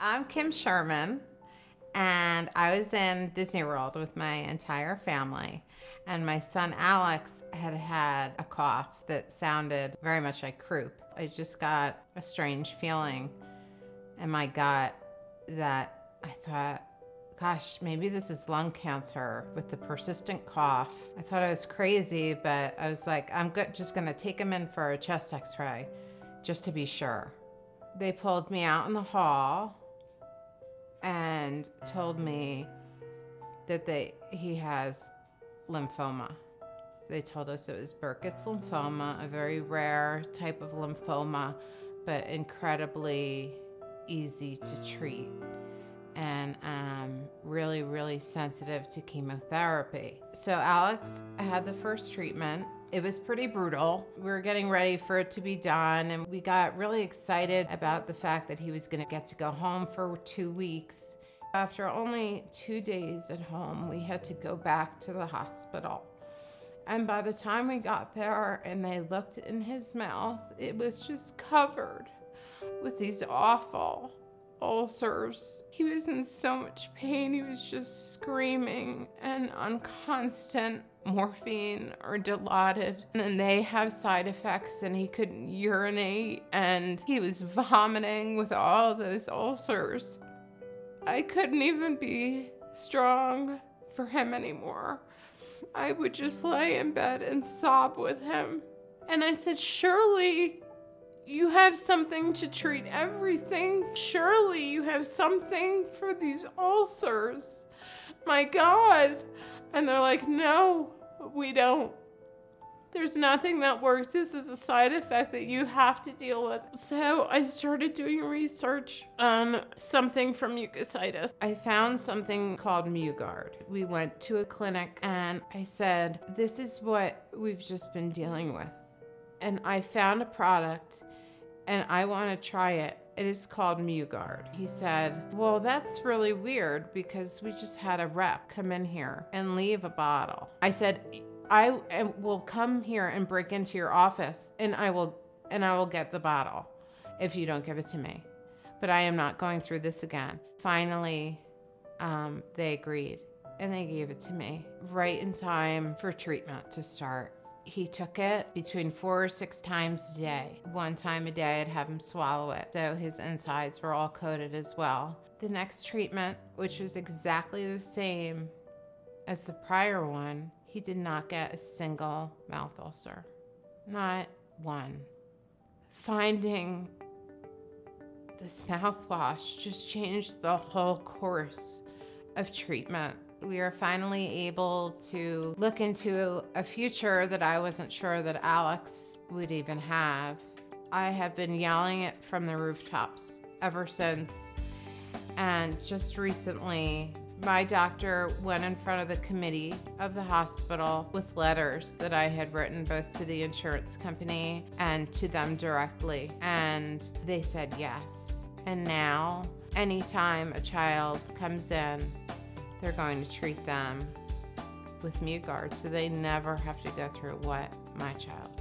I'm Kim Sherman, and I was in Disney World with my entire family, and my son Alex had had a cough that sounded very much like croup. I just got a strange feeling in my gut that I thought, gosh, maybe this is lung cancer with the persistent cough. I thought I was crazy, but I was like, just gonna take him in for a chest x-ray just to be sure. They pulled me out in the hall and told me that he has lymphoma. They told us it was Burkitt's lymphoma, a very rare type of lymphoma, but incredibly easy to treat, and really, really sensitive to chemotherapy. So Alex had the first treatment. It was pretty brutal. We were getting ready for it to be done, and we got really excited about the fact that he was gonna get to go home for 2 weeks. After only 2 days at home, we had to go back to the hospital. And by the time we got there and they looked in his mouth, it was just covered with these awful ulcers. He was in so much pain. He was just screaming and on constant morphine or Dilaudid. And they have side effects, and he couldn't urinate, and he was vomiting with all those ulcers. I couldn't even be strong for him anymore. I would just lay in bed and sob with him. And I said, surely you have something to treat everything. Surely you have something for these ulcers. My God. And they're like, no, we don't. There's nothing that works. This is a side effect that you have to deal with. So I started doing research on something for mucositis. I found something called MuGard. We went to a clinic and I said, this is what we've just been dealing with. And I found a product and I want to try it. It is called MuGard. He said, well, that's really weird because we just had a rep come in here and leave a bottle. I said, I will come here and break into your office and I will get the bottle if you don't give it to me. But I am not going through this again. Finally, they agreed and they gave it to me right in time for treatment to start. He took it between 4 or 6 times a day. 1 time a day, I'd have him swallow it. So his insides were all coated as well. The next treatment, which was exactly the same as the prior one, he did not get a single mouth ulcer. Not one. Finding this mouthwash just changed the whole course of treatment. We are finally able to look into a future that I wasn't sure that Alex would even have. I have been yelling it from the rooftops ever since. And just recently, my doctor went in front of the committee of the hospital with letters that I had written both to the insurance company and to them directly. And they said yes. And now, anytime a child comes in, they're going to treat them with MuGard, so they never have to go through what my child